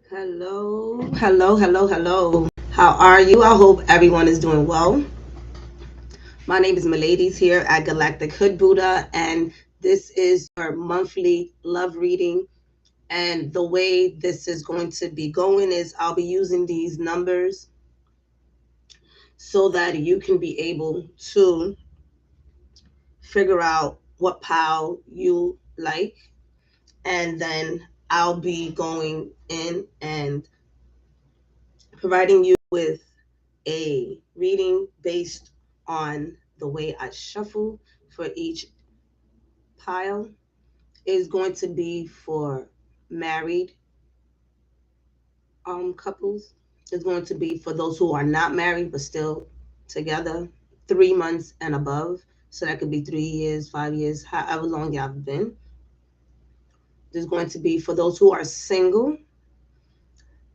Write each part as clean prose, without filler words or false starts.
Hello, hello, hello, hello. How are you? I hope everyone is doing well. My name is Miladies here at Galactic Hood Buddha, and this is our monthly love reading. And the way this is going to be going is I'll be using these numbers so that you can be able to figure out what pile you like. And then I'll be going in and providing you with a reading based on the way I shuffle for each pile. Is going to be for married couples. It's going to be for those who are not married but still together, 3 months and above. So that could be 3 years, 5 years, however long y'all have been. There's going to be for those who are single,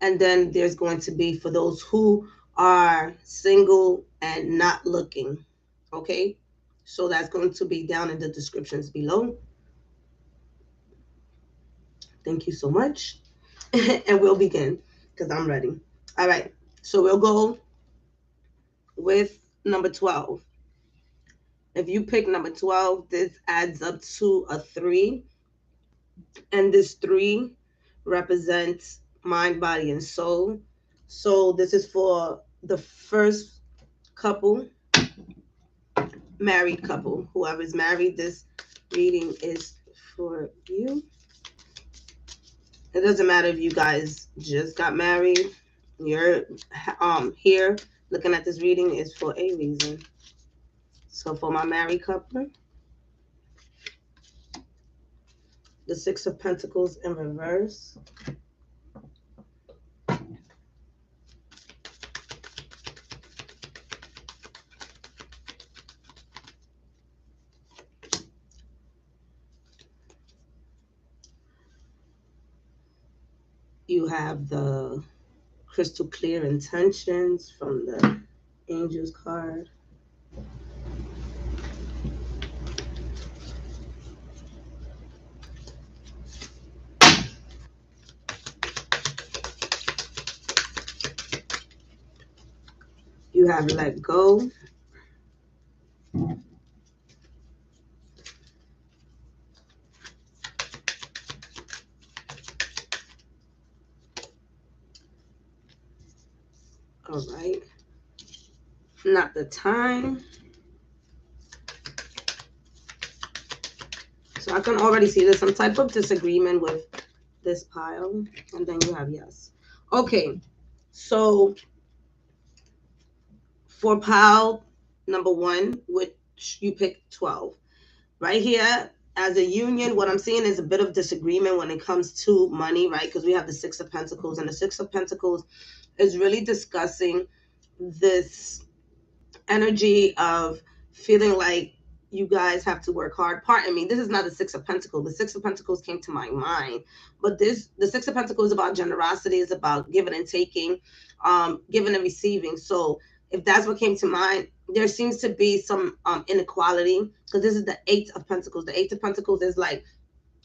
and then there's going to be for those who are single and not looking. Okay, so that's going to be down in the descriptions below. Thank you so much. And we'll begin because I'm ready. All right, so we'll go with number 12. If you pick number 12, this adds up to a 3, and this 3 represents mind, body, and soul. So this is for the first couple, married couple. Whoever's married, this reading is for you. It doesn't matter if you guys just got married. You're here looking at this reading is for a reason. So for my married couple, the Six of Pentacles in reverse. You have the crystal clear intentions from the Angels card. You have let go. All right. Not the time. So I can already see there's some type of disagreement with this pile. And then you have yes. Okay. So for pile number 1, which you picked 12. Right here, as a union, what I'm seeing is a bit of disagreement when it comes to money, right? Because we have the Six of Pentacles, and the Six of Pentacles is really discussing this energy of feeling like you guys have to work hard. Pardon me, this is not the Six of Pentacles. The Six of Pentacles came to my mind, but the Six of Pentacles is about generosity, is about giving and taking, giving and receiving. So if that's what came to mind, there seems to be some inequality, because this is the Eight of Pentacles. The Eight of Pentacles is like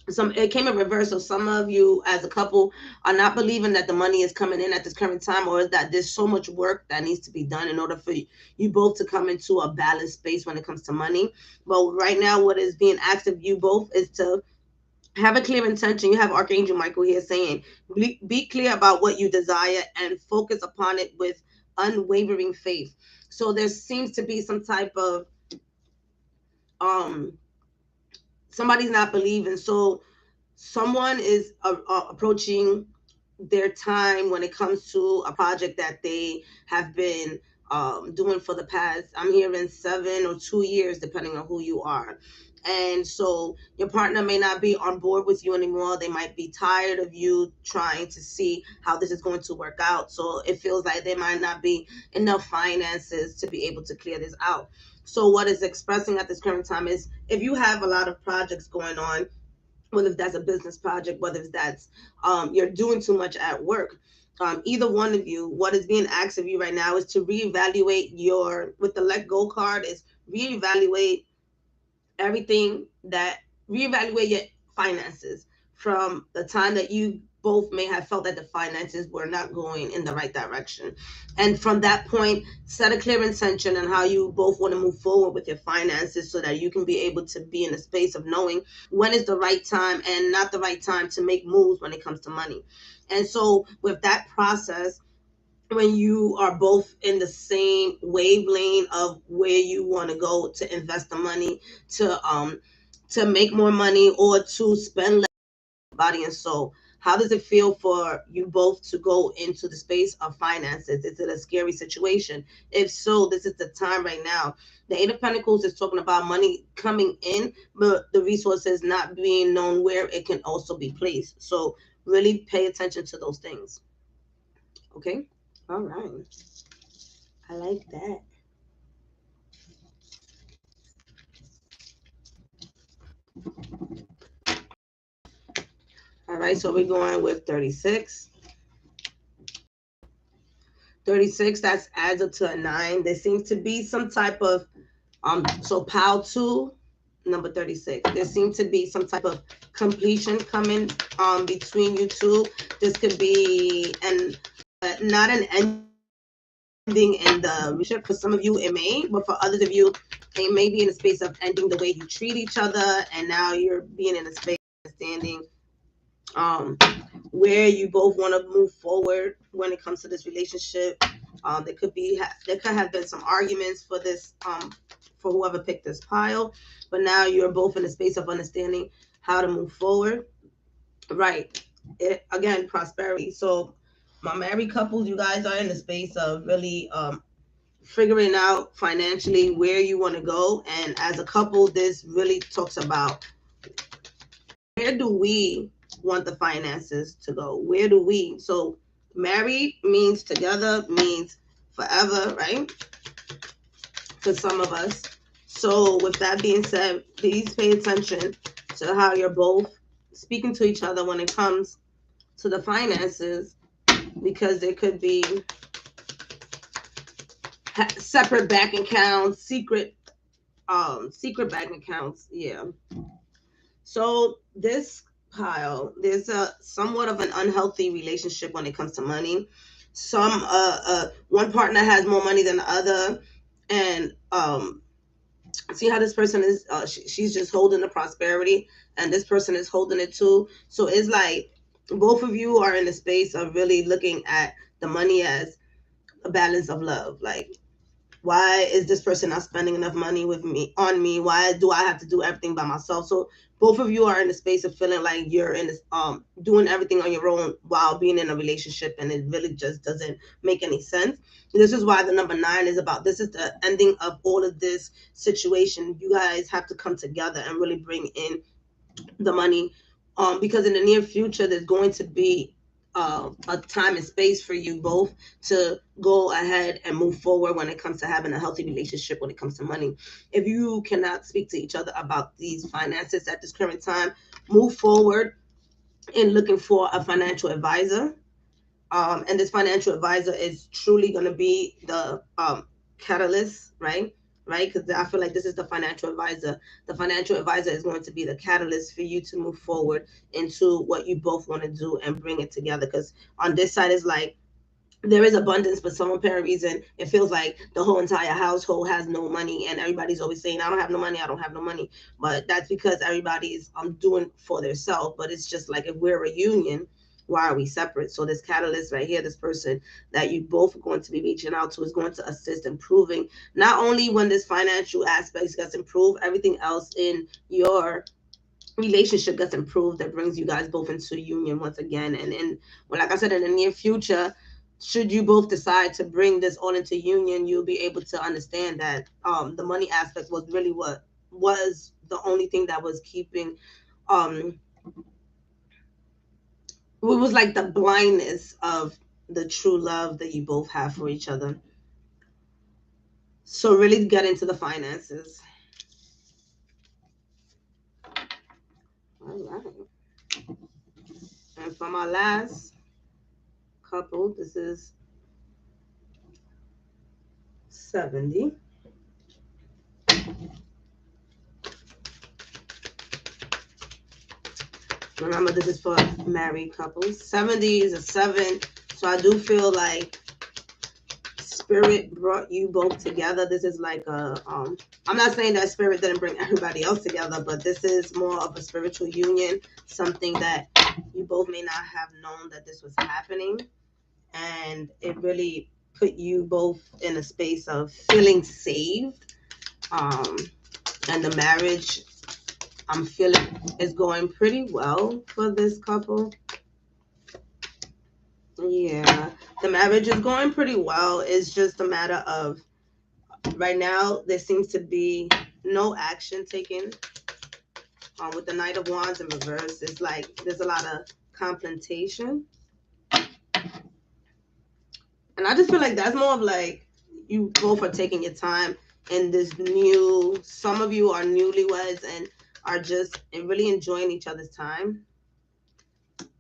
it came in reverse. So some of you as a couple are not believing that the money is coming in at this current time, or that there's so much work that needs to be done in order for you both to come into a balanced space when it comes to money. But right now, what is being asked of you both is to have a clear intention. You have Archangel Michael here saying, be clear about what you desire and focus upon it with unwavering faith. So there seems to be some type of somebody's not believing. So someone is approaching their time when it comes to a project that they have been doing for the past, I'm hearing 7 or 2 years, depending on who you are. And so your partner may not be on board with you anymore. They might be tired of you trying to see how this is going to work out. So it feels like there might not be enough finances to be able to clear this out. So what is expressing at this current time is, if you have a lot of projects going on, whether that's a business project, whether that's you're doing too much at work, either one of you, what is being asked of you right now is to reevaluate with the let go card, is reevaluate everything, that reevaluate your finances from the time that you both may have felt that the finances were not going in the right direction. And from that point, set a clear intention on how you both want to move forward with your finances so that you can be able to be in a space of knowing when is the right time and not the right time to make moves when it comes to money. And so with that process, when you are both in the same wavelength of where you want to go to invest the money to make more money or to spend less body and soul, how does it feel for you both to go into the space of finances? Is it a scary situation? If so, this is the time right now. The Eight of Pentacles is talking about money coming in, but the resources not being known where it can also be placed. So really pay attention to those things. Okay? All right. I like that. All right, so we're going with 36. 36, that's adds up to a 9. There seems to be some type of so pile 2, number 36. There seems to be some type of completion coming between you two. This could be not an ending in the relationship. For some of you it may, but for others of you it may be in a space of ending the way you treat each other, and now you're being in a space of standing where you both want to move forward when it comes to this relationship. There could have been some arguments for this for whoever picked this pile, but now you're both in a space of understanding how to move forward. Right. Again, prosperity. So my married couples, you guys are in the space of really figuring out financially where you want to go, and as a couple, this really talks about where do we want the finances to go? Where do we? So married means together, means forever, right? For some of us. So with that being said, please pay attention to how you're both speaking to each other when it comes to the finances, because there could be separate bank accounts, secret bank accounts. Yeah. So this pile, there's a somewhat of an unhealthy relationship when it comes to money. One partner has more money than the other, and see how this person is. She's just holding the prosperity, and this person is holding it too. So it's like both of you are in the space of really looking at the money as a balance of love. Like, why is this person not spending enough money with me on me? Why do I have to do everything by myself? So both of you are in the space of feeling like you're in this doing everything on your own while being in a relationship, and it really just doesn't make any sense. This is why the number 9 is about, this is the ending of all of this situation. You guys have to come together and really bring in the money, because in the near future there's going to be a time and space for you both to go ahead and move forward when it comes to having a healthy relationship when it comes to money. If you cannot speak to each other about these finances at this current time, move forward in looking for a financial advisor. And this financial advisor is truly going to be the catalyst, right? Right? Because I feel like this is the financial advisor. The financial advisor is going to be the catalyst for you to move forward into what you both want to do and bring it together. Because on this side is like, there is abundance, but some apparent reason it feels like the whole entire household has no money, and everybody's always saying, "I don't have no money, I don't have no money." But that's because everybody's doing for themselves. But it's just like, if we're a union, why are we separate? So this catalyst right here, this person that you both are going to be reaching out to, is going to assist improving, not only when this financial aspect gets improved, everything else in your relationship gets improved, that brings you guys both into union once again. And well, like I said, in the near future, should you both decide to bring this all into union, you'll be able to understand that the money aspect was really what was the only thing that was keeping it was like the blindness of the true love that you both have for each other. So really get into the finances. All right. And for my last couple, this is 70. Remember, this is for married couples. 70 is a 7. So I do feel like spirit brought you both together. This is like a I'm not saying that spirit didn't bring everybody else together, but this is more of a spiritual union, something that you both may not have known that this was happening, and it really put you both in a space of feeling saved. And the marriage, I'm feeling, is going pretty well for this couple. Yeah, the marriage is going pretty well. It's just a matter of right now there seems to be no action taken. With the Knight of Wands in reverse, it's like there's a lot of contemplation, and I just feel like that's more of like you both are taking your time in this new. Some of you are newlyweds and are just really enjoying each other's time,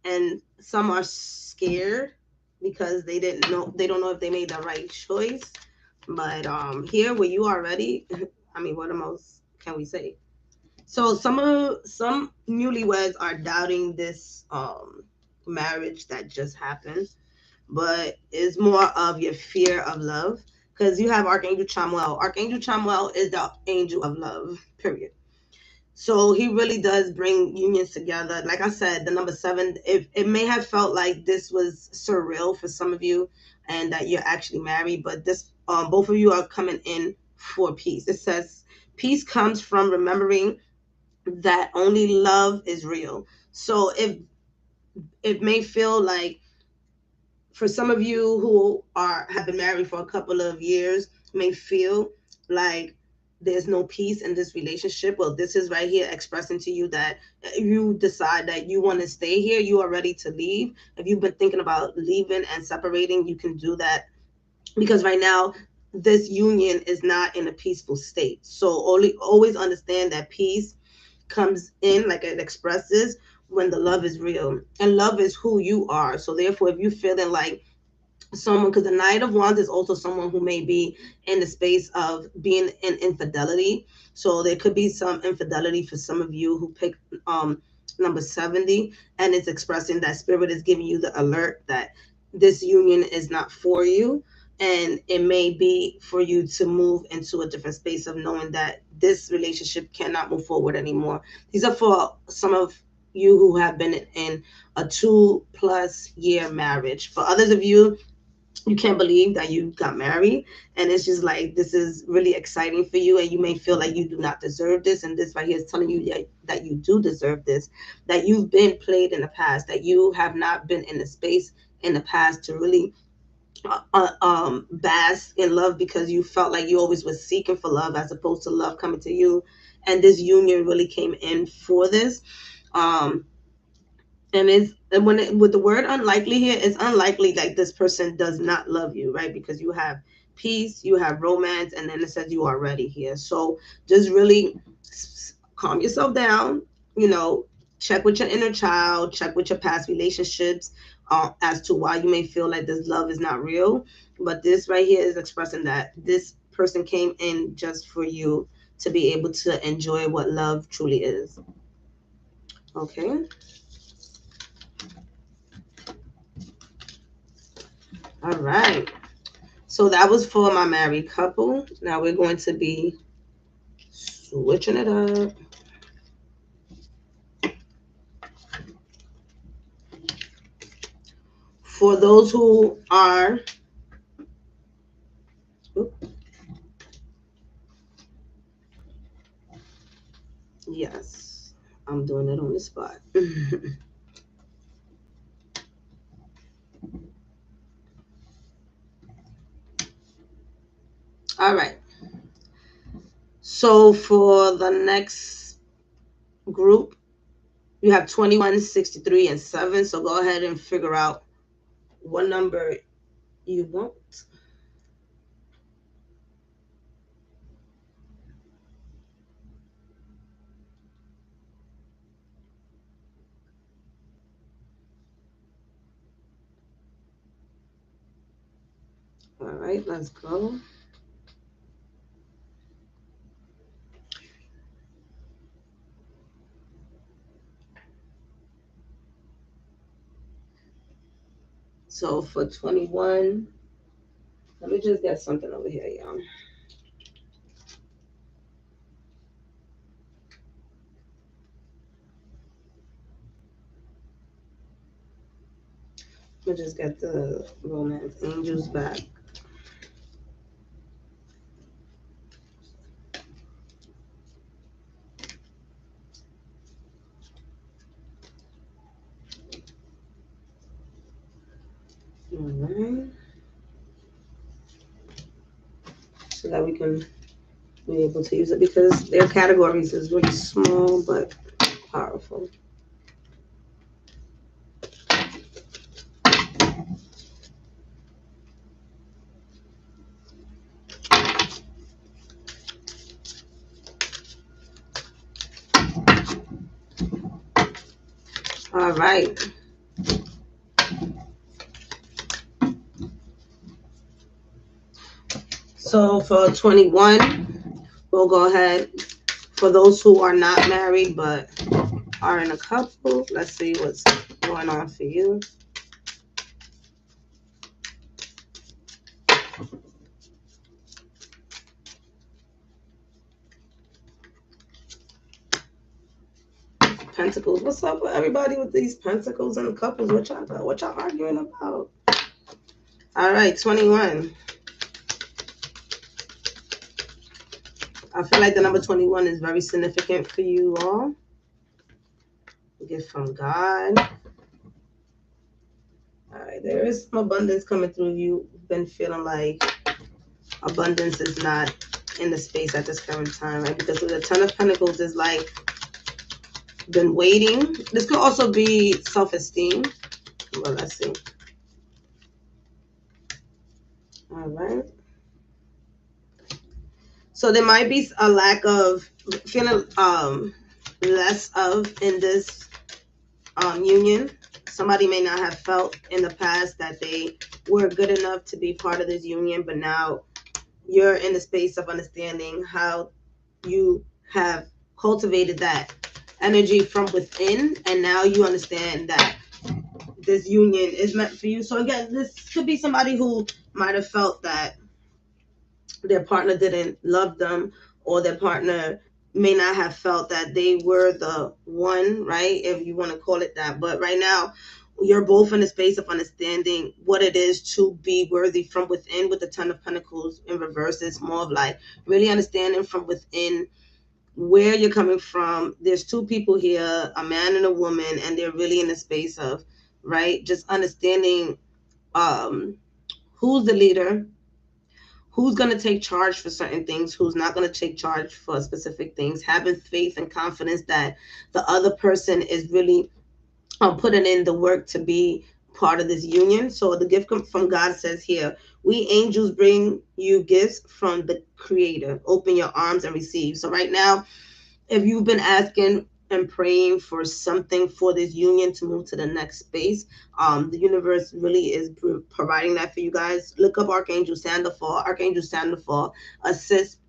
and some are scared because they don't know if they made the right choice. But here where you are ready, I mean, what else can we say? So some newlyweds are doubting this marriage that just happened, but it's more of your fear of love, because you have Archangel Chamuel. Archangel Chamuel is the angel of love, period. So he really does bring unions together. Like I said, the number 7, it may have felt like this was surreal for some of you and that you're actually married, but this both of you are coming in for peace. It says peace comes from remembering that only love is real. So if it may feel like for some of you who have been married for a couple of years may feel like there's no peace in this relationship, well, this is right here expressing to you that you decide that you want to stay here, you are ready to leave. If you've been thinking about leaving and separating, you can do that, because right now this union is not in a peaceful state. So only always understand that peace comes in, like it expresses, when the love is real, and love is who you are. So therefore, if you're feeling like someone, because the Knight of Wands is also someone who may be in the space of being in infidelity, so there could be some infidelity for some of you who pick number 70, and it's expressing that spirit is giving you the alert that this union is not for you, and it may be for you to move into a different space of knowing that this relationship cannot move forward anymore. These are for some of you who have been in a 2+ year marriage. For others of you, you can't believe that you got married, and it's just like this is really exciting for you, and you may feel like you do not deserve this, and this right here is telling you that you do deserve this, that you've been played in the past, that you have not been in the space in the past to really bask in love, because you felt like you always was seeking for love as opposed to love coming to you, and this union really came in for this. And with the word unlikely here, it's unlikely like this person does not love you, right? Because you have peace, you have romance, and then it says you are ready here. So just really calm yourself down, you know, check with your inner child, check with your past relationships, as to why you may feel like this love is not real. But this right here is expressing that this person came in just for you to be able to enjoy what love truly is. Okay. All right. So that was for my married couple. Now we're going to be switching it up. For those who are, yes, I'm doing it on the spot. All right. So for the next group, you have 21, 63, and 7. So go ahead and figure out what number you want. All right, let's go. So for 21, let me just get something over here, y'all. Let me just get the romance angels back. All right. So that we can be able to use it, because their categories is really small but powerful. All right. So for 21, we'll go ahead. For those who are not married but are in a couple, let's see what's going on for you. Pentacles. What's up with everybody with these pentacles and the couples? What y'all arguing about? All right, 21. I feel like the number 21 is very significant for you all. Gift from God. All right, there is some abundance coming through. You've been feeling like abundance is not in the space at this current time, right? Because the 10 of Pentacles is like been waiting. This could also be self-esteem. Well, let's see. All right. So there might be a lack of feeling less of in this union. Somebody may not have felt in the past that they were good enough to be part of this union, but now you're in the space of understanding how you have cultivated that energy from within, and now you understand that this union is meant for you. So again, this could be somebody who might have felt that their partner didn't love them, or their partner may not have felt that they were the one, right? If you want to call it that. But right now, you're both in a space of understanding what it is to be worthy from within. With the 10 of Pentacles in reverse, it's more of like really understanding from within where you're coming from. There's two people here, a man and a woman, and they're really in a space of, right, just understanding who's the leader, who's going to take charge for certain things, who's not going to take charge for specific things, having faith and confidence that the other person is really putting in the work to be part of this union. So the gift from God says here, we angels bring you gifts from the Creator. Open your arms and receive. So right now, if you've been asking and praying for something for this union to move to the next space, the universe really is providing that for you guys. Look up Archangel Sandalphon. Archangel Sandalphon assists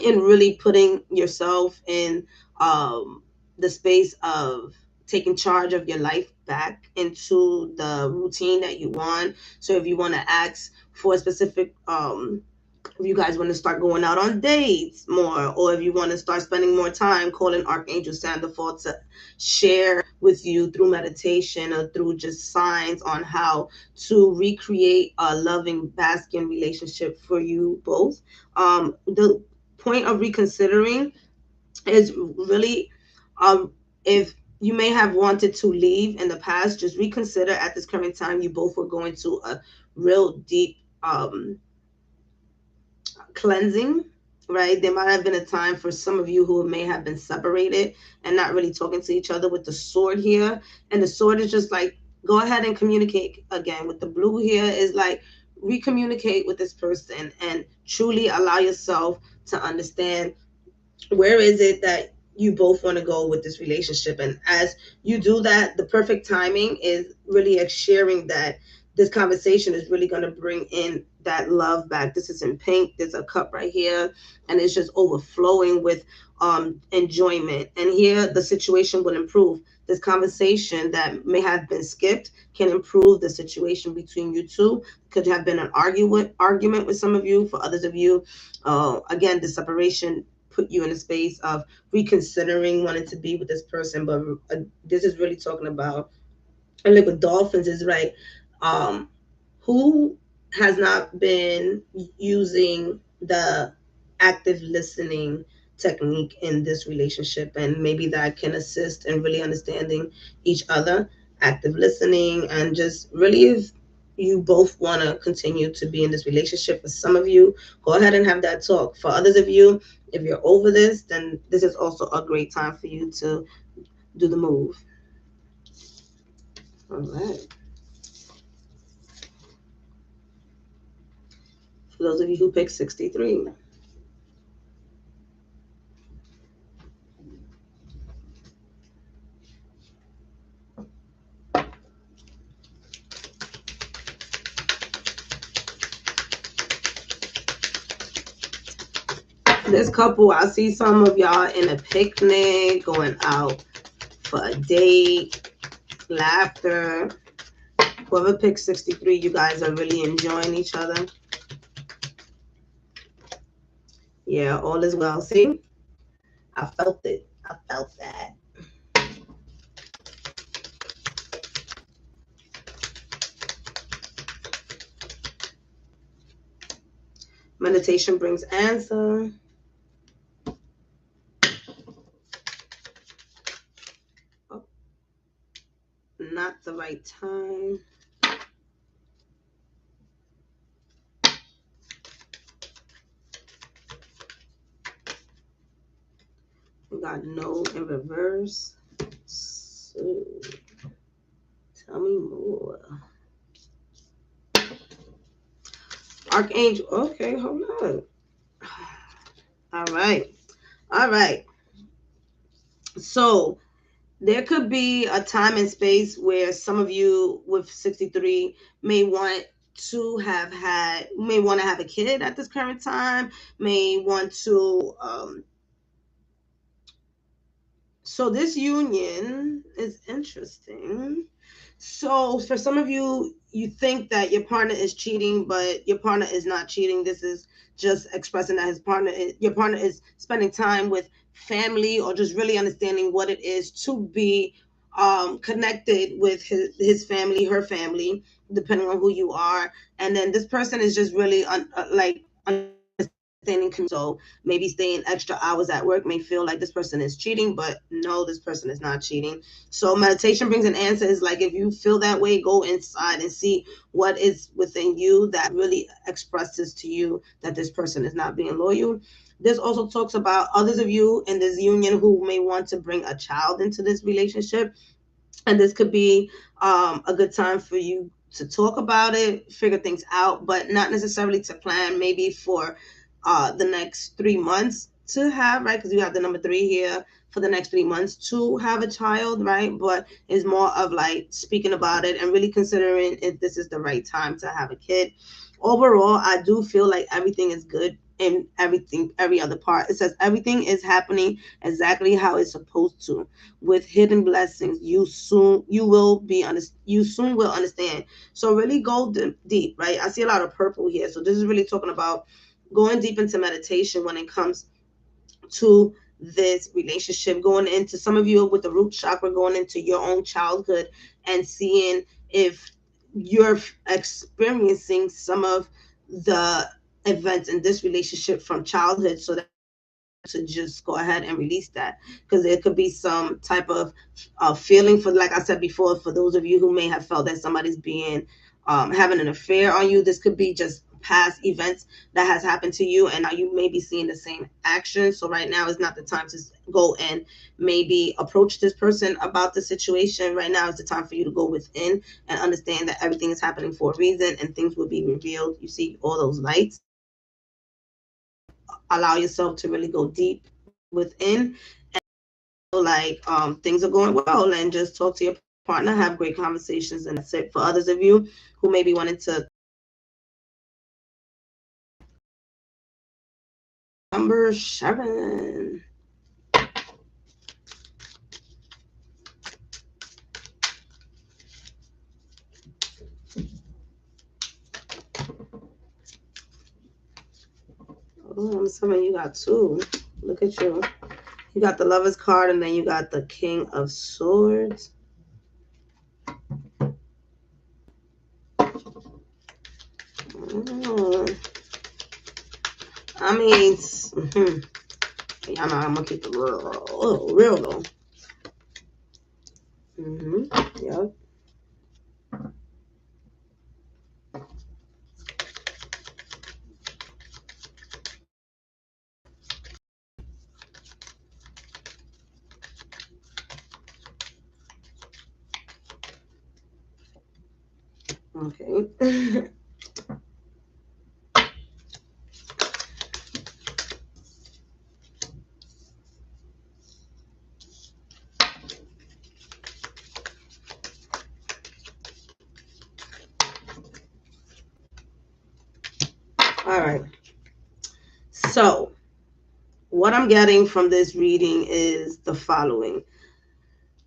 in really putting yourself in the space of taking charge of your life back into the routine that you want. So if you want to ask for a specific if you guys want to start going out on dates more, or if you want to start spending more time, calling Archangel Sandalphon to share with you through meditation or through just signs on how to recreate a loving, basking relationship for you both. The point of reconsidering is really, if you may have wanted to leave in the past, just reconsider at this current time. You both were going to a real deep cleansing, right? There might have been a time for some of you who may have been separated and not really talking to each other with the sword here. And the sword is just like, go ahead and communicate again. With the blue here is like, recommunicate with this person and truly allow yourself to understand where is it that you both want to go with this relationship. And as you do that, the perfect timing is really sharing that this conversation is really going to bring in that love back. This is in pink. There's a cup right here, and it's just overflowing with enjoyment. And here the situation will improve. this conversation that may have been skipped can improve the situation between you two. Could have been an argument with some of you. For others of you, again, the separation put you in a space of reconsidering wanting to be with this person. But this is really talking about, and like with dolphins is right. Who has not been using the active listening technique in this relationship, and maybe that can assist in really understanding each other. Active listening, and just really, if you both want to continue to be in this relationship, for some of you, go ahead and have that talk. For others of you, if you're over this, then this is also a great time for you to do the move. All right. For those of you who picked 63. This couple, I see some of y'all in a picnic, going out for a date, laughter. Whoever picked 63, you guys are really enjoying each other. Yeah, all is well. See? I felt it. I felt that. Meditation brings answer. Oh, not the right time. We got no in reverse. So, tell me more. Archangel. Okay, hold on. All right. All right. So there could be a time and space where some of you with 63 may want to have a kid at this current time, may want to so this union is interesting. So for some of you, you think that your partner is cheating, but your partner is not cheating. This is just expressing that your partner is spending time with family, or just really understanding what it is to be connected with his family, her family, depending on who you are. And then this person is just really understanding. So maybe staying extra hours at work may feel like this person is cheating, but no, this person is not cheating. So meditation brings an answer. Is like, if you feel that way, go inside and see what is within you that really expresses to you that this person is not being loyal. This also talks about others of you in this union who may want to bring a child into this relationship. And this could be a good time for you to talk about it, figure things out, but not necessarily to plan maybe for the next 3 months to have, right? Because you have the number 3 here, for the next 3 months to have a child, right? But it's more of like speaking about it and really considering if this is the right time to have a kid. Overall, I do feel like everything is good in every other part. It says everything is happening exactly how it's supposed to, with hidden blessings. You soon will understand. So really go deep, right? I see a lot of purple here. So this is really talking about going deep into meditation when it comes to this relationship, going into, some of you with the root chakra, going into your own childhood and seeing if you're experiencing some of the events in this relationship from childhood, so that to just go ahead and release that, because there could be some type of feeling, for, like I said before, for those of you who may have felt that somebody's being having an affair on you. This could be just past events that has happened to you, and now you may be seeing the same action. So right now is not the time to go and maybe approach this person about the situation. Right now is the time for you to go within and understand that everything is happening for a reason, and things will be revealed. You see all those lights. Allow yourself to really go deep within, and like things are going well, and just talk to your partner, have great conversations, and that's it. For others of you who maybe wanted to, number 7. Oh, I'm assuming you got two. Look at you. You got the Lover's card, and then you got the King of Swords. Oh. I mean, yeah, I'm gonna keep it real though. Yep. Okay. All right. So, what I'm getting from this reading is the following.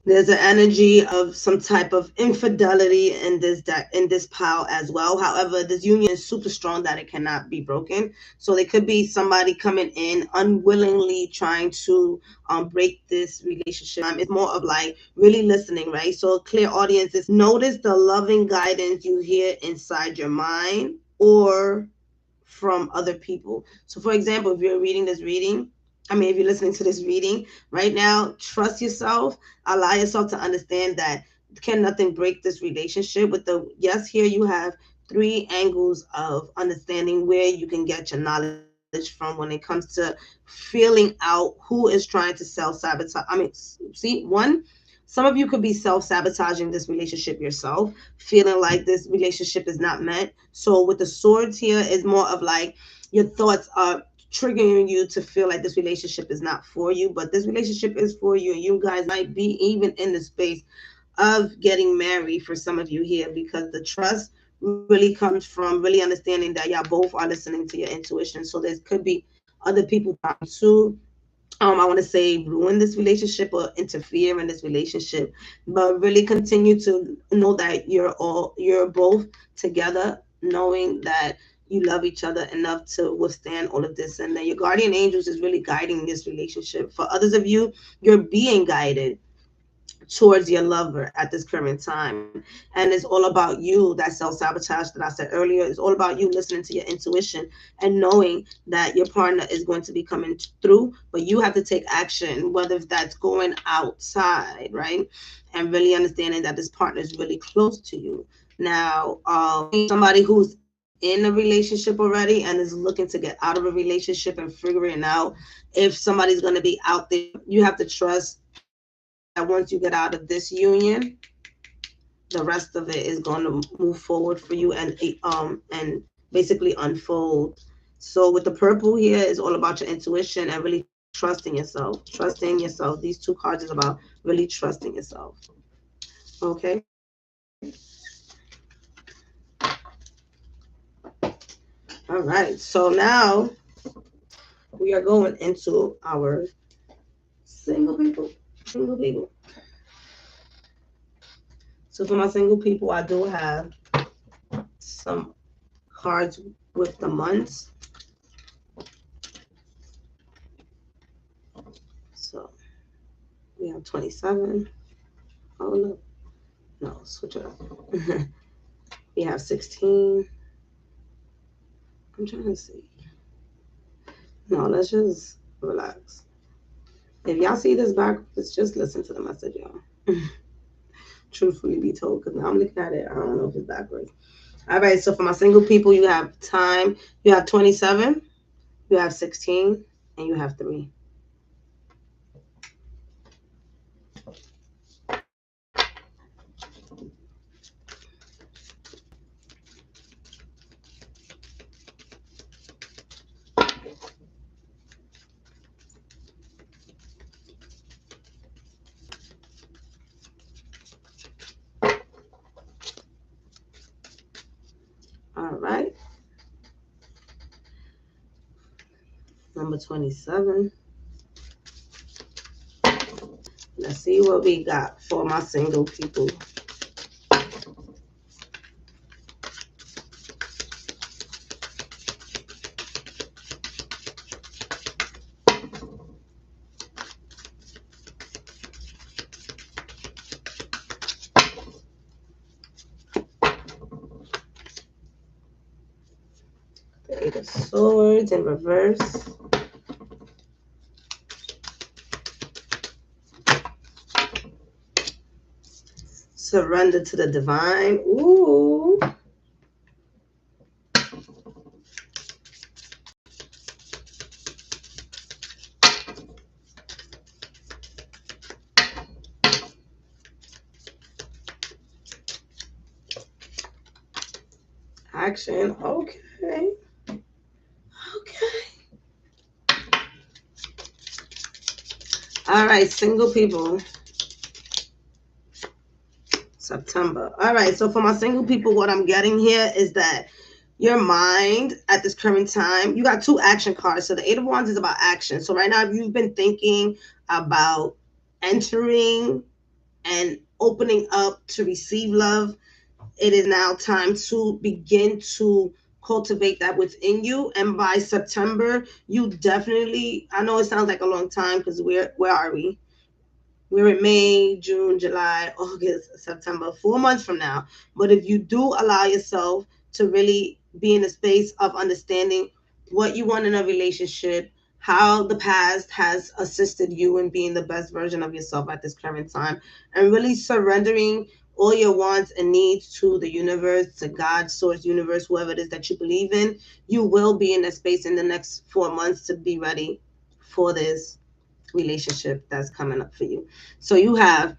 There's an energy of some type of infidelity in this pile as well. However, this union is super strong that it cannot be broken. So there could be somebody coming in unwillingly trying to break this relationship. It's more of like really listening, right? So clear audience is notice the loving guidance you hear inside your mind or from other people. So for example, if you're reading this reading, if you're listening to this reading right now, trust yourself, allow yourself to understand that can nothing break this relationship. With the yes, here you have three angles of understanding where you can get your knowledge from when it comes to feeling out who is trying to self-sabotage. See, one, some of you could be self-sabotaging this relationship yourself, feeling like this relationship is not meant. So with the swords here is more of like your thoughts are triggering you to feel like this relationship is not for you, but this relationship is for you. You guys might be even in the space of getting married for some of you here, because the trust really comes from really understanding that y'all both are listening to your intuition. So there could be other people trying to I want to say ruin this relationship or interfere in this relationship, but really continue to know that you're both together, knowing that you love each other enough to withstand all of this, and that your guardian angels is really guiding this relationship. For others of you, you're being guided towards your lover at this current time, and it's all about you. That self-sabotage that I said earlier is all about you listening to your intuition and knowing that your partner is going to be coming through, but you have to take action, whether that's going outside, right, and really understanding that this partner is really close to you. Now somebody who's in a relationship already and is looking to get out of a relationship and figuring out if somebody's going to be out there, you have to trust that once you get out of this union, the rest of it is going to move forward for you and basically unfold. So with the purple here is all about your intuition and really trusting yourself. Trusting yourself. These two cards is about really trusting yourself. Okay. All right. So now we are going into our single people. Single people. So for my single people, I do have some cards with the months. So we have 27. Oh no, switch it up. We have 16. I'm trying to see. No, let's just relax. If y'all see this backwards, just listen to the message, y'all. Truthfully be told, because now I'm looking at it, I don't know if it's backwards. All right, so for my single people, you have time. You have 27, you have 16, and you have 3. All right. Number 27. Let's see what we got for my single people. Eight of Swords in reverse. Surrender to the divine. Ooh. Action. Okay. Okay. All right, single people. September. All right, so for my single people, what I'm getting here is that your mind at this current time, you got two action cards. So the Eight of Wands is about action. So right now, if you've been thinking about entering and opening up to receive love, it is now time to begin to cultivate that within you. And by September, you definitely, I know it sounds like a long time because where are we? We're in May, June, July, August, September, 4 months from now. But if you do allow yourself to really be in a space of understanding what you want in a relationship, how the past has assisted you in being the best version of yourself at this current time, and really surrendering all your wants and needs to the universe, to God, source, universe, whoever it is that you believe in, you will be in a space in the next 4 months to be ready for this relationship that's coming up for you. So you have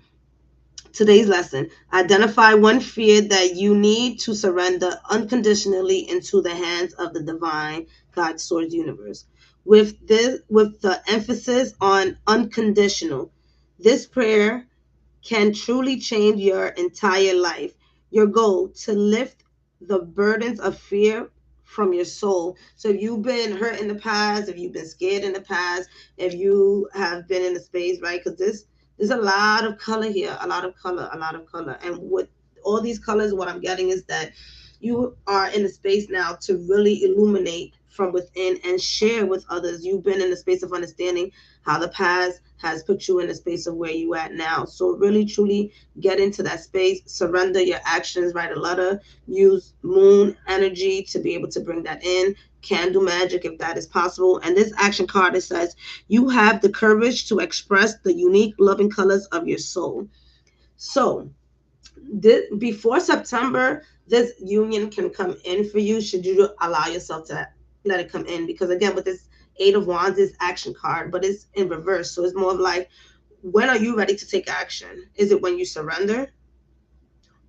today's lesson. Identify one fear that you need to surrender unconditionally into the hands of the divine God, source, universe. With the emphasis on unconditional. This prayer can truly change your entire life. Your goal to lift the burdens of fear from your soul. So if you've been hurt in the past, if you've been scared in the past, if you have been in the space, right? Because there's a lot of color here, a lot of color. And with all these colors, what I'm getting is that you are in a space now to really illuminate from within and share with others. You've been in a space of understanding how the past has put you in a space of where you at now. So really, truly get into that space, surrender your actions, write a letter, use moon energy to be able to bring that in, candle magic if that is possible. And this action card, it says, you have the courage to express the unique loving colors of your soul. So before September, this union can come in for you should you allow yourself to let it come in. Because again, with this Eight of Wands, this action card, but it's in reverse. So it's more of like, when are you ready to take action? Is it when you surrender?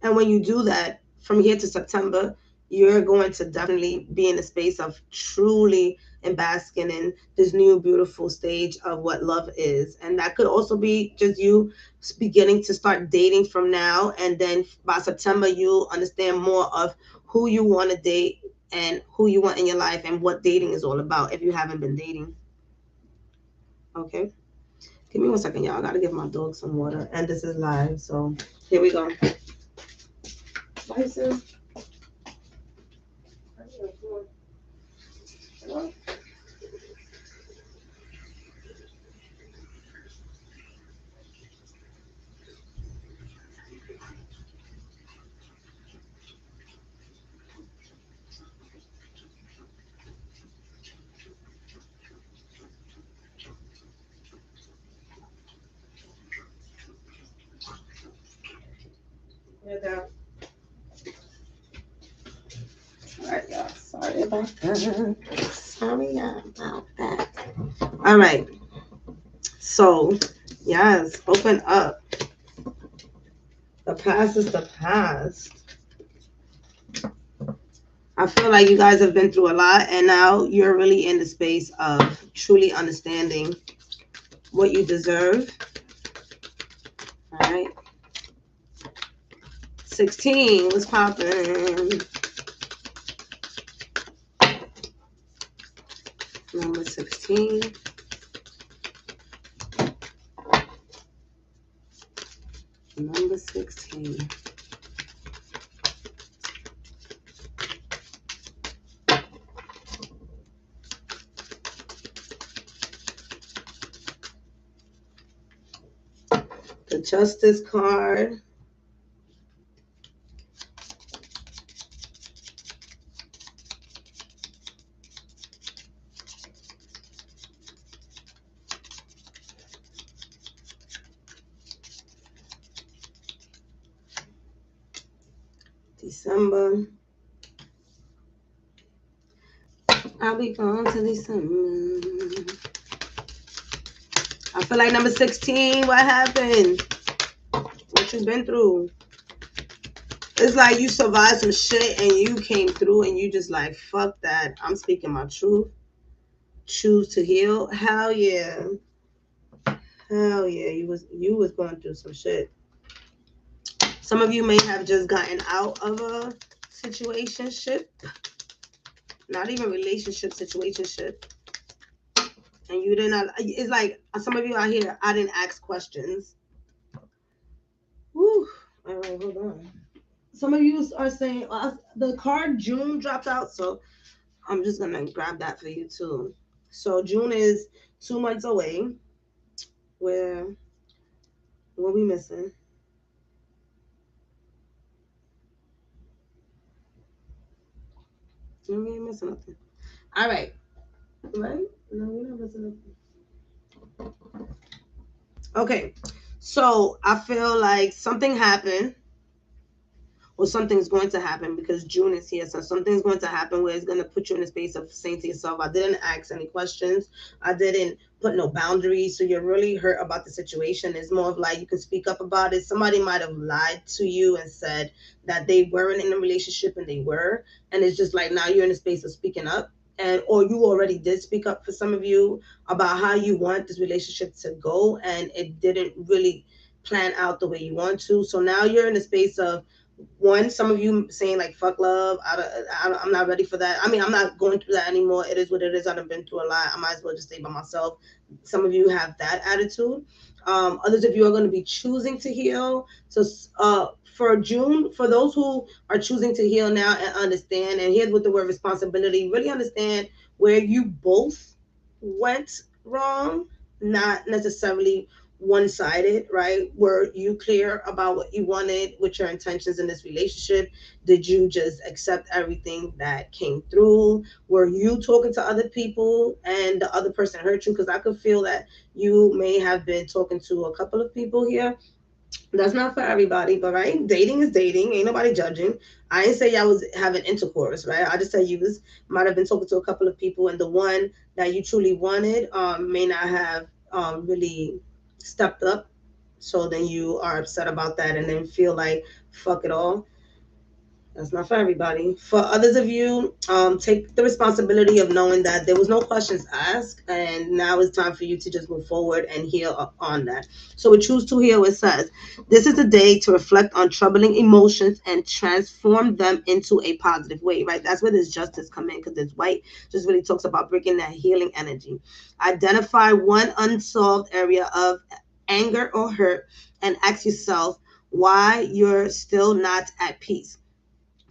And when you do that, from here to September, you're going to definitely be in a space of truly and basking in this new beautiful stage of what love is. And that could also be just you beginning to start dating from now. And then by September, you'll understand more of who you want to date and who you want in your life and what dating is all about if you haven't been dating. Okay. Give me 1 second, y'all. I got to give my dog some water. And this is live. So here we go. Bison. All right, y'all. Sorry about that. All right. So, yes, open up. The past is the past. I feel like you guys have been through a lot, and now you're really in the space of truly understanding what you deserve. All right. 16, what's popping? Number 16. Number 16. The Justice card. December. I'll be gone to December. I feel like number 16. What happened? What you been through? It's like you survived some shit and you came through and you just like, fuck that. I'm speaking my truth. Choose to heal. Hell yeah. Hell yeah. You was going through some shit. Some of you may have just gotten out of a situationship. Not even relationship, situationship. And you didn't, it's like some of you out here, I didn't ask questions. Woo. All right, hold on. Some of you are saying, the card June dropped out, so I'm just going to grab that for you too. So June is 2 months away. What we missing? No, we ain't missing nothing. All right. Right? No, we're not missing nothing. Okay. So I feel like something happened. Or something's going to happen because June is here. So something's going to happen where it's going to put you in a space of saying to yourself, I didn't ask any questions. I didn't put no boundaries. So you're really hurt about the situation. It's more of like you can speak up about it. Somebody might have lied to you and said that they weren't in a relationship and they were. And it's just like now you're in a space of speaking up. And or you already did speak up for some of you about how you want this relationship to go. And it didn't really plan out the way you want to. So now you're in a space of some of you saying like fuck love, I'm not ready for that. I mean, I'm not going through that anymore. It is what it is. I've been through a lot. I might as well just stay by myself. Some of you have that attitude. Others of you are going to be choosing to heal. So for June, for those who are choosing to heal now and understand, and here's with the word responsibility, really understand where you both went wrong, not necessarily one-sided, right? Were you clear about what you wanted with your intentions in this relationship? Did you just accept everything that came through? Were you talking to other people and the other person hurt you? Because I could feel that you may have been talking to a couple of people here. That's not for everybody, but right, dating is dating. Ain't nobody judging. I didn't say y'all was having intercourse, right? I just said you might have been talking to a couple of people, and the one that you truly wanted may not have really stepped up. So then you are upset about that, and then feel like fuck it all. That's not for everybody. For others of you, take the responsibility of knowing that there was no questions asked, and now it's time for you to just move forward and heal on that. So we choose to heal. It says, this is a day to reflect on troubling emotions and transform them into a positive way, right? That's where this justice come in, because this white just really talks about breaking that healing energy. Identify one unsolved area of anger or hurt and ask yourself why you're still not at peace.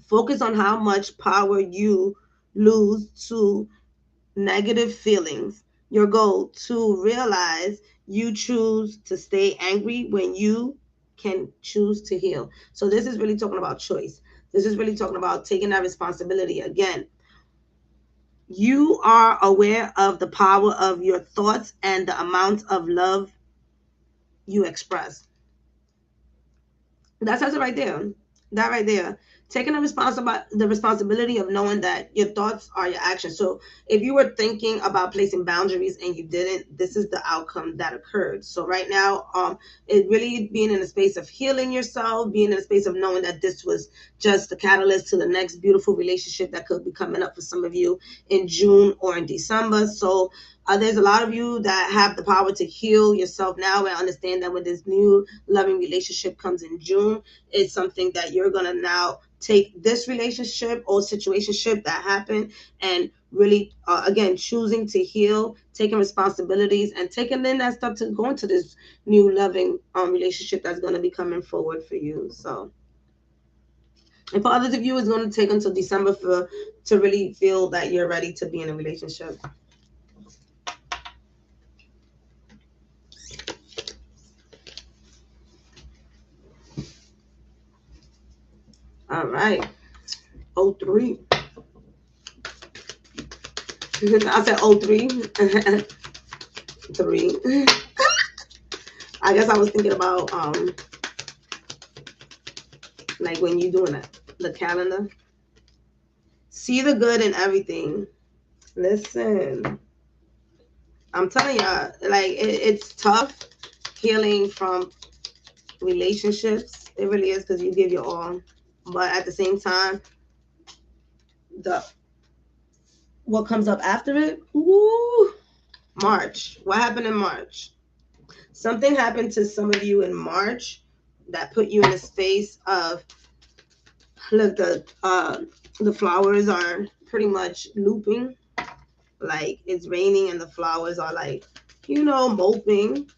Focus on how much power you lose to negative feelings. Your goal to realize you choose to stay angry when you can choose to heal. So this is really talking about choice. This is really talking about taking that responsibility. Again, you are aware of the power of your thoughts and the amount of love you express. That says it right there. That right there. Taking the responsibility of knowing that your thoughts are your actions. So if you were thinking about placing boundaries and you didn't, this is the outcome that occurred. So right now, it really being in a space of healing yourself, being in a space of knowing that this was just the catalyst to the next beautiful relationship that could be coming up for some of you in June or in December. So there's a lot of you that have the power to heal yourself now and understand that when this new loving relationship comes in June, it's something that you're going to now take this relationship or situationship that happened and really, again, choosing to heal, taking responsibilities, and taking in that stuff to go into this new loving relationship that's going to be coming forward for you. So, and for others of you, it's going to take until December to really feel that you're ready to be in a relationship. All right. 03. I said 03. 3. I guess I was thinking about like when you doing that. the calendar. See the good in everything. Listen, I'm telling y'all, like, it's tough healing from relationships. It really is, because you give your all. But at the same time, what comes up after it? Woo! March. What happened in March? Something happened to some of you in March that put you in a space of, look, the flowers are pretty much looping. Like, it's raining and the flowers are like, moping.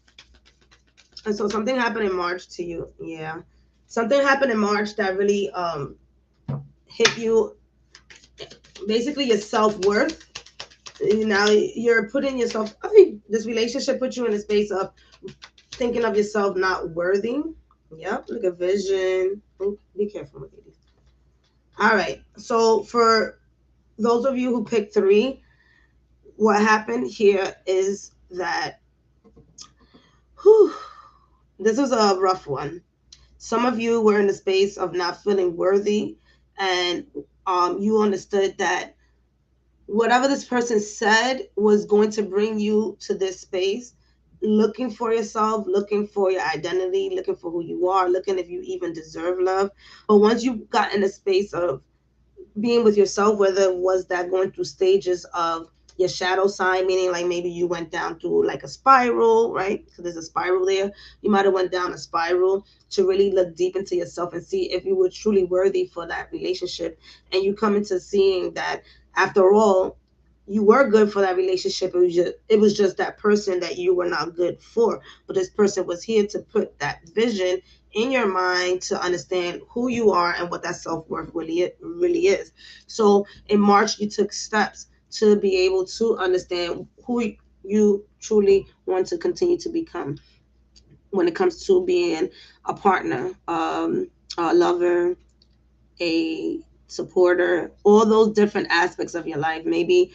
And so something happened in March to you. Yeah. Something happened in March that really hit you. Basically, your self-worth. Now you're putting yourself, I think this relationship put you in a space of thinking of yourself not worthy. Yep. Look at vision. Oh, be careful with these. All right. So for those of you who picked 3, what happened here is that, this was a rough one. Some of you were in the space of not feeling worthy, and you understood that whatever this person said was going to bring you to this space, looking for yourself, looking for your identity, looking for who you are, looking if you even deserve love. But once you got in a space of being with yourself, whether it was that going through stages of your shadow sign, meaning like maybe you went down through like a spiral, right? So there's a spiral there. You might have went down a spiral to really look deep into yourself and see if you were truly worthy for that relationship. And you come into seeing that after all, you were good for that relationship. It was just that person that you were not good for. But this person was here to put that vision in your mind to understand who you are and what that self-worth really is. So in March, you took steps to be able to understand who you truly want to continue to become when it comes to being a partner, a lover, a supporter, all those different aspects of your life. Maybe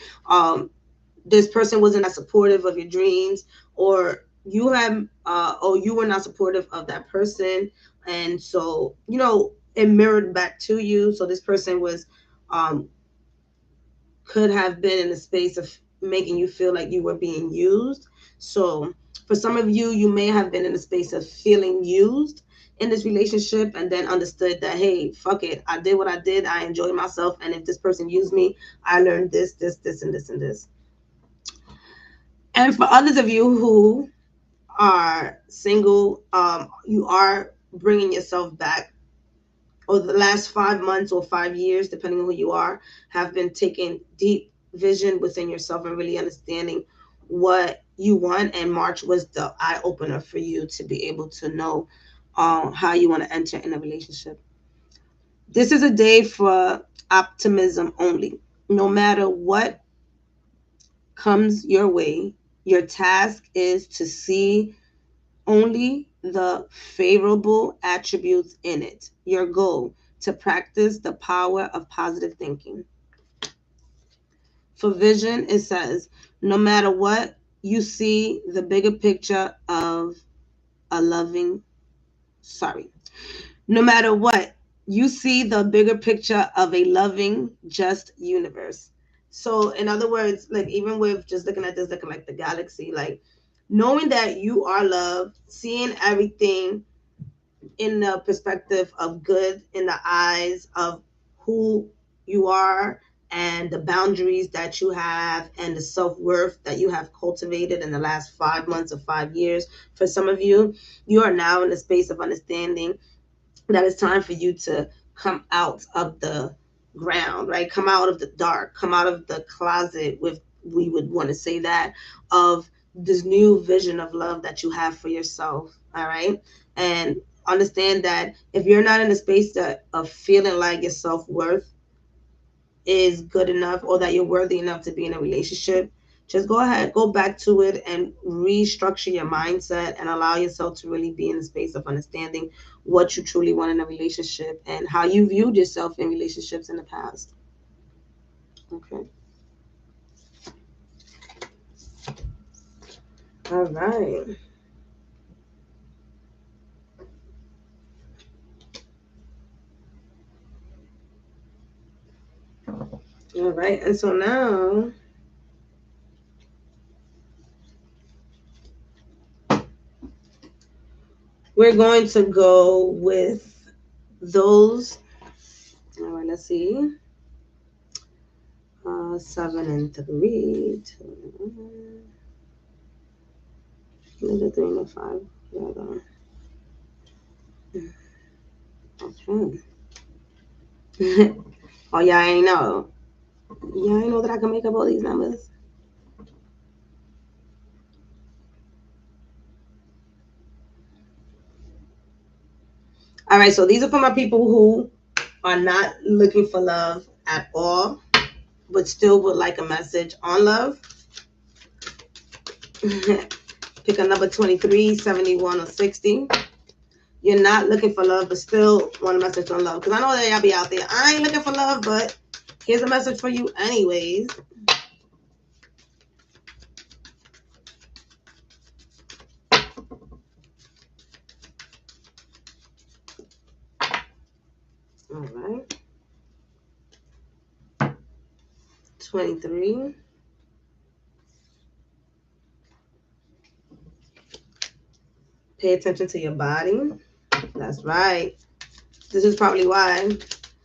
this person wasn't as supportive of your dreams, or you were not supportive of that person, and so it mirrored back to you. So this person was could have been in a space of making you feel like you were being used. So for some of you, you may have been in a space of feeling used in this relationship, and then understood that, hey, fuck it, I did what I did, I enjoyed myself, and if this person used me, I learned this, and this. And for others of you who are single, you are bringing yourself back, or the last 5 months or 5 years, depending on who you are, have been taking deep vision within yourself and really understanding what you want. And March was the eye opener for you to be able to know how you want to enter in a relationship. This is a day for optimism only. No matter what comes your way, your task is to see only the favorable attributes in it. Your goal, to practice the power of positive thinking. For vision, it says, no matter what, you see the bigger picture of a loving, no matter what, you see the bigger picture of a loving, just universe. So in other words, like, even with just looking at this, looking like the galaxy, like knowing that you are loved, seeing everything in the perspective of good, in the eyes of who you are and the boundaries that you have and the self-worth that you have cultivated in the last 5 months or 5 years. For some of you, you are now in a space of understanding that it's time for you to come out of the ground, right? Come out of the dark, come out of the closet, with, we would want to say that, of this new vision of love that you have for yourself. All right. And understand that if you're not in a space of feeling like your self-worth is good enough, or that you're worthy enough to be in a relationship, just go ahead, go back to it and restructure your mindset and allow yourself to really be in a space of understanding what you truly want in a relationship and how you viewed yourself in relationships in the past. Okay. All right. All right, and so now we're going to go with those. All right, let's see. 7 and 3. 2, 3 and 5. Okay. Oh, y'all ain't know. Y'all ain't know that I can make up all these numbers. All right, so these are for my people who are not looking for love at all, but still would like a message on love. Pick a number 23, 71, or 60. You're not looking for love, but still want a message on love. Because I know that y'all be out there. I ain't looking for love, but here's a message for you anyways. All right. 23. Pay attention to your body. That's right. This is probably why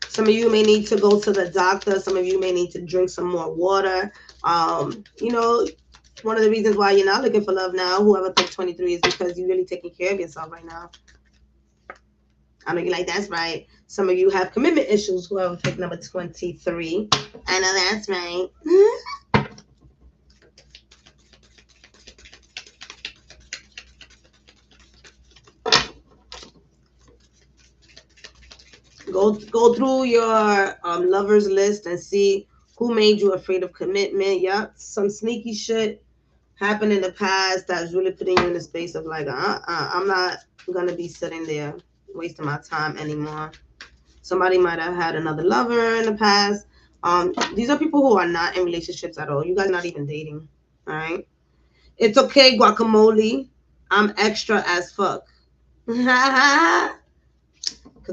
some of you may need to go to the doctor. Some of you may need to drink some more water. You know, one of the reasons why you're not looking for love now, whoever picked 23, is because you're really taking care of yourself right now. I know you're like, that's right. Some of you have commitment issues, whoever picked number 23. I know that's right. Go through your lovers list and see who made you afraid of commitment. Yep, some sneaky shit happened in the past that's really putting you in a space of like, I'm not gonna be sitting there wasting my time anymore. Somebody might have had another lover in the past. These are people who are not in relationships at all. You guys are not even dating. All right. It's okay, guacamole. I'm extra as fuck. Because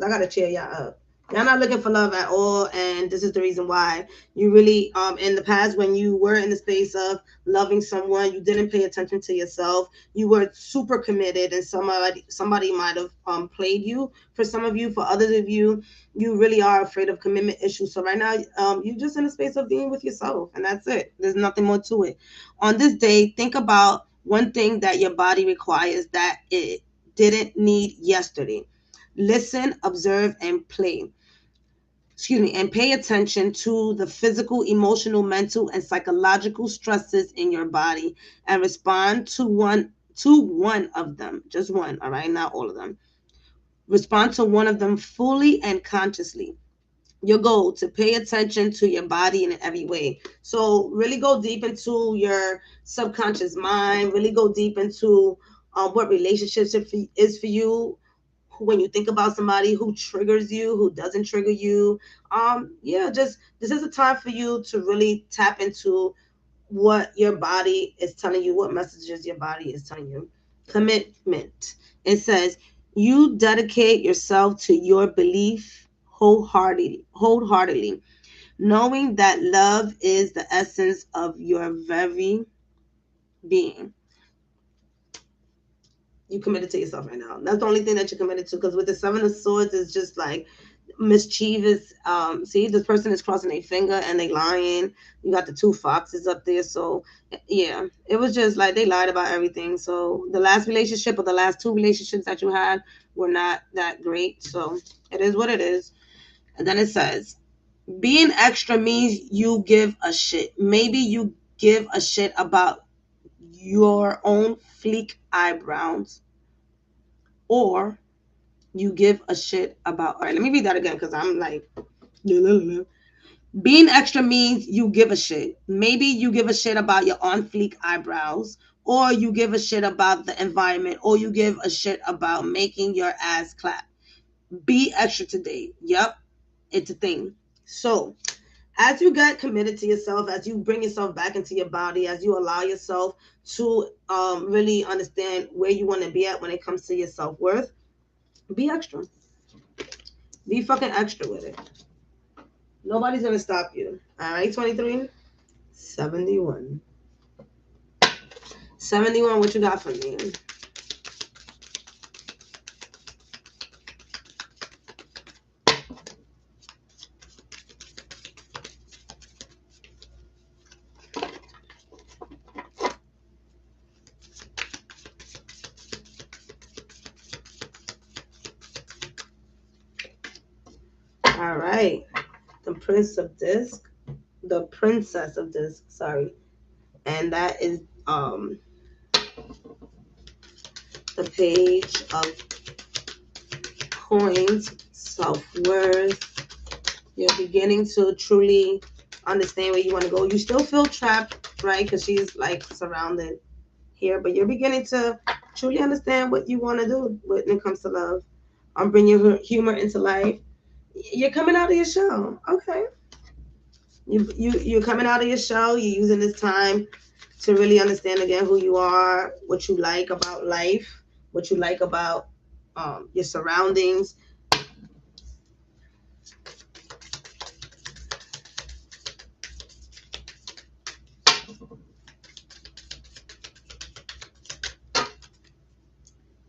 I gotta cheer y'all up. Y'all not looking for love at all, and this is the reason why. You really in the past, when you were in the space of loving someone, you didn't pay attention to yourself. You were super committed, and somebody might have played you. For some of you, for others of you, you really are afraid of commitment issues. So right now, you're just in a space of being with yourself, and that's it. There's nothing more to it. On this day, think about one thing that your body requires that it didn't need yesterday. Listen, observe, and pay attention to the physical, emotional, mental, and psychological stresses in your body and respond to one of them. Just one, all right, not all of them. Respond to one of them fully and consciously. Your goal to pay attention to your body in every way. So really go deep into your subconscious mind. Really go deep into what relationships is for you. When you think about somebody who triggers you, who doesn't trigger you, just this is a time for you to really tap into what your body is telling you, what messages your body is telling you. Commitment. It says you dedicate yourself to your belief wholeheartedly, knowing that love is the essence of your very being. You committed to yourself right now. That's the only thing that you're committed to. Because with the 7 of Swords, it's just like mischievous. See, this person is crossing their finger and they lying. You got the 2 foxes up there. So yeah, it was just like they lied about everything. So the last relationship or the last 2 relationships that you had were not that great. So it is what it is. And then it says, being extra means you give a shit. Maybe you give a shit about your own fleek eyebrows, or you give a shit about. All right, let me read that again because I'm like, being extra means you give a shit. Maybe you give a shit about your on fleek eyebrows, or you give a shit about the environment, or you give a shit about making your ass clap. Be extra today. Yep, it's a thing. So as you get committed to yourself, as you bring yourself back into your body, as you allow yourself to really understand where you want to be at when it comes to your self-worth, be extra. Be fucking extra with it. Nobody's going to stop you. All right, 23? 71. 71, what you got for me? All right. The Princess of Disc, sorry. And that is the Page of Coins, self-worth. You're beginning to truly understand where you want to go. You still feel trapped, right? Because she's like surrounded here, but you're beginning to truly understand what you want to do when it comes to love. Bring your humor into life. You're coming out of your shell. Okay. You're coming out of your shell. You're using this time to really understand again who you are, what you like about life, what you like about your surroundings.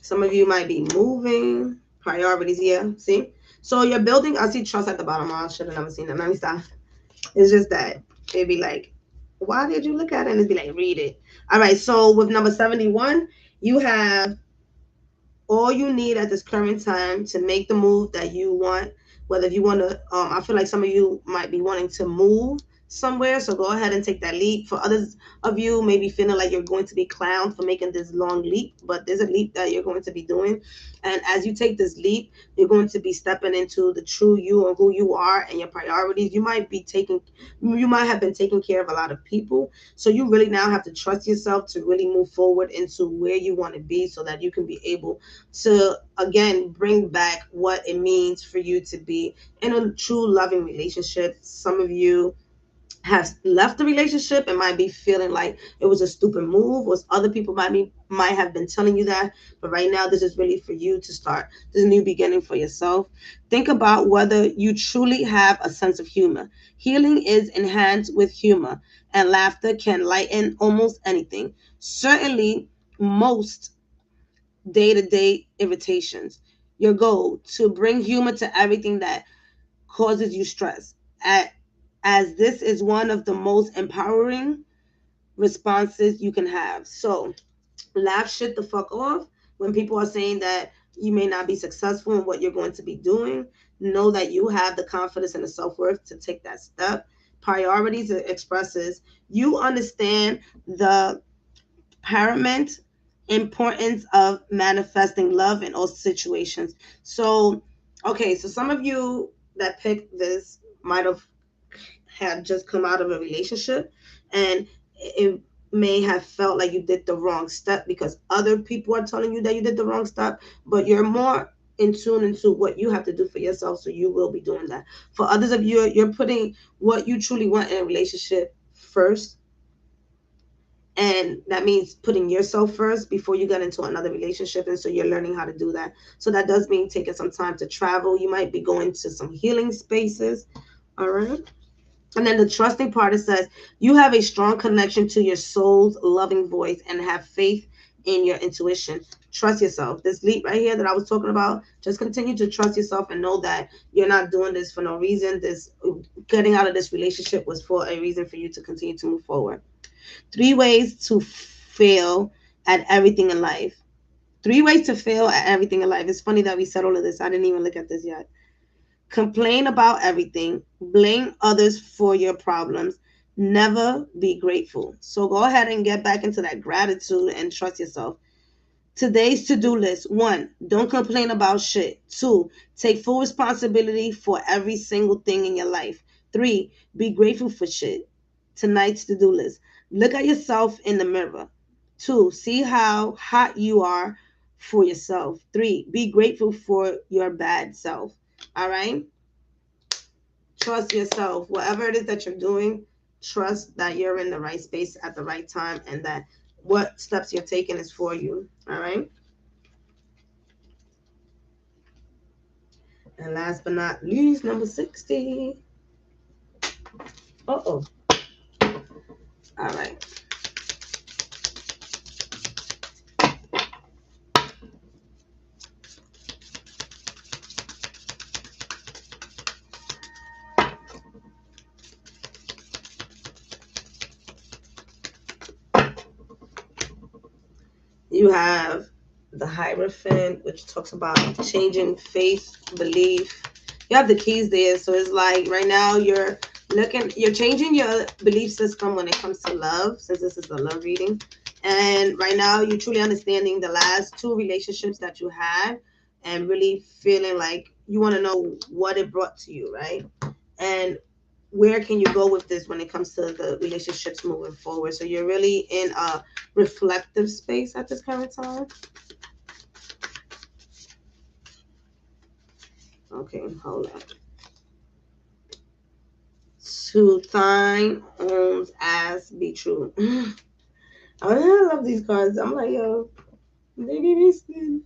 Some of you might be moving. Priorities, yeah. See? So you're building, I see trust at the bottom. I should have never seen that. Let me stop. It's just that it'd be like, why did you look at it? And it'd be like, read it. All right. So with number 71, you have all you need at this current time to make the move that you want. Whether if you want to, I feel like some of you might be wanting to move somewhere, so go ahead and take that leap. For others of you, maybe feeling like you're going to be clowned for making this long leap, but there's a leap that you're going to be doing. And as you take this leap, you're going to be stepping into the true you and who you are and your priorities. You might have been taking care of a lot of people, so you really now have to trust yourself to really move forward into where you want to be, so that you can be able to again bring back what it means for you to be in a true loving relationship. Some of you have left the relationship and might be feeling like it was a stupid move, or other people might have been telling you that, but right now this is really for you to start this new beginning for yourself. Think about whether you truly have a sense of humor. Healing is enhanced with humor, and laughter can lighten almost anything, certainly most day-to-day irritations. Your goal to bring humor to everything that causes you stress, as this is one of the most empowering responses you can have. So laugh shit the fuck off when people are saying that you may not be successful in what you're going to be doing. Know that you have the confidence and the self-worth to take that step. Priorities expresses you understand the paramount importance of manifesting love in all situations. So, okay, so some of you that picked this might have just come out of a relationship, and it may have felt like you did the wrong step because other people are telling you that you did the wrong step, but you're more in tune into what you have to do for yourself, so you will be doing that. For others of you, you're putting what you truly want in a relationship first, and that means putting yourself first before you get into another relationship, and so you're learning how to do that. So that does mean taking some time to travel. You might be going to some healing spaces. All right. And then the trusting part, it says you have a strong connection to your soul's loving voice and have faith in your intuition. Trust yourself. This leap right here that I was talking about, just continue to trust yourself and know that you're not doing this for no reason. This getting out of this relationship was for a reason, for you to continue to move forward. 3 ways to fail at everything in life. 3 ways to fail at everything in life. It's funny that we said all of this. I didn't even look at this yet. Complain about everything. Blame others for your problems. Never be grateful. So go ahead and get back into that gratitude and trust yourself. Today's to-do list. 1, don't complain about shit. 2, take full responsibility for every single thing in your life. 3, be grateful for shit. Tonight's to-do list. Look at yourself in the mirror. 2, see how hot you are for yourself. 3, be grateful for your bad self. All right? Trust yourself. Whatever it is that you're doing, trust that you're in the right space at the right time, and that what steps you're taking is for you. All right? And last but not least, number 60. Uh-oh. All right. You have the Hierophant, which talks about changing faith, belief. You have the keys there. So it's like right now you're changing your belief system when it comes to love, since this is a love reading. And right now you're truly understanding the last two relationships that you had and really feeling like you want to know what it brought to you, right? And where can you go with this when it comes to the relationships moving forward? So you're really in a reflective space at this current time. Okay, hold on. To thine own as be true. I love these cards. I'm like, yo, they give me spin.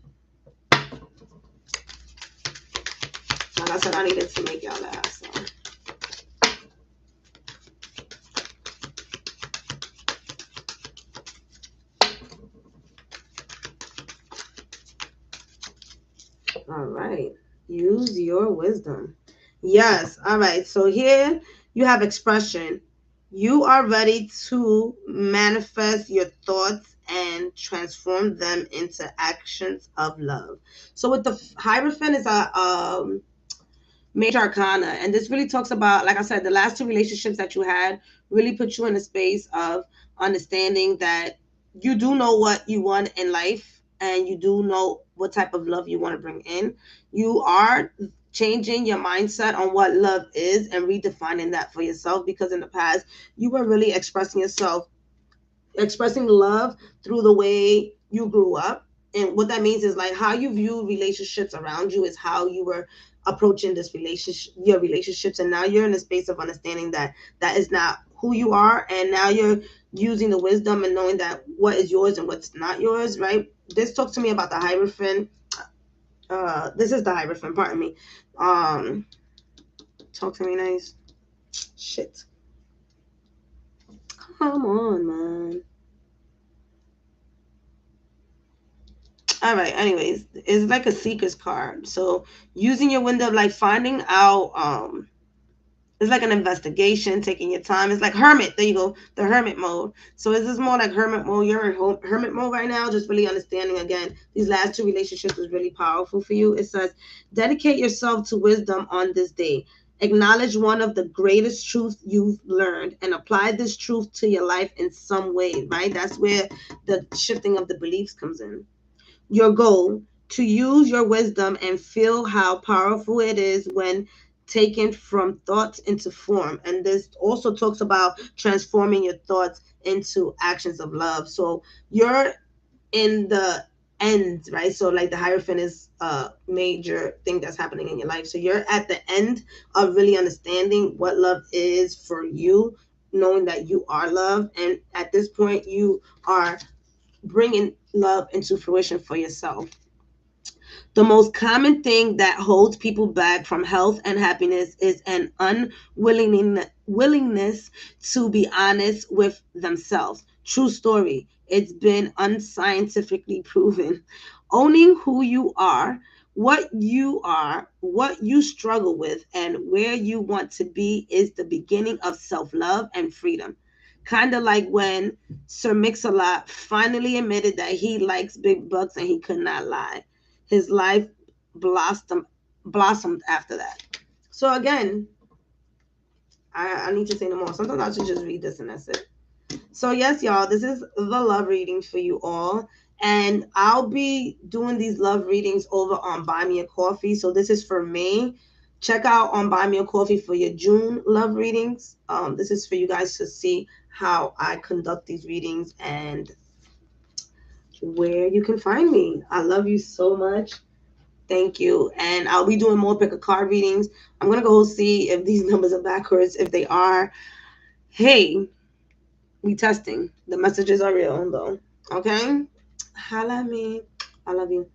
Like I said, I needed to make y'all laugh. So. All right. Use your wisdom. Yes. All right. So here you have expression. You are ready to manifest your thoughts and transform them into actions of love. So with the Hierophant is a major arcana, and this really talks about, like I said, the last two relationships that you had really put you in a space of understanding that you do know what you want in life and you do know what type of love you want to bring in. You are changing your mindset on what love is and redefining that for yourself, because in the past you were really expressing love through the way you grew up. And what that means is like how you view relationships around you is how you were approaching your relationships. And now you're in a space of understanding that that is not who you are. And now you're using the wisdom and knowing that what is yours and what's not yours, right? This talks to me about the Hierophant. This is the Hierophant, pardon me. Talk to me nice. Shit. Come on, man. All right, anyways, it's like a seeker's card. So using your window, like finding out, it's like an investigation, taking your time. It's like hermit. There you go, the hermit mode. So is this more like hermit mode? You're in hermit mode right now, just really understanding again. These last two relationships was really powerful for you. It says, dedicate yourself to wisdom on this day. Acknowledge one of the greatest truths you've learned and apply this truth to your life in some way, right? That's where the shifting of the beliefs comes in. Your goal: to use your wisdom and feel how powerful it is when taken from thoughts into form. And this also talks about transforming your thoughts into actions of love. So you're in the end, right? So like the Hierophant is a major thing that's happening in your life. So you're at the end of really understanding what love is for you, knowing that you are love. And at this point, you are bringing love into fruition for yourself. The most common thing that holds people back from health and happiness is an unwillingness to be honest with themselves. True story. It's been unscientifically proven. Owning who you are, what you struggle with, and where you want to be is the beginning of self love and freedom. Kind of like when Sir Mix-a-Lot finally admitted that he likes big bucks and he could not lie. His life blossomed after that. So again, I need to say no more. Sometimes I should just read this and that's it. So yes, y'all, this is the love reading for you all. And I'll be doing these love readings over on Buy Me a Coffee. So this is for me. Check out on Buy Me a Coffee for your June love readings. This is for you guys to see how I conduct these readings and where you can find me. I love you so much. Thank you. And I'll be doing more pick a card readings. I'm going to go see if these numbers are backwards. If they are, hey, we testing. The messages are real, though. Okay? Holla at me. I love you.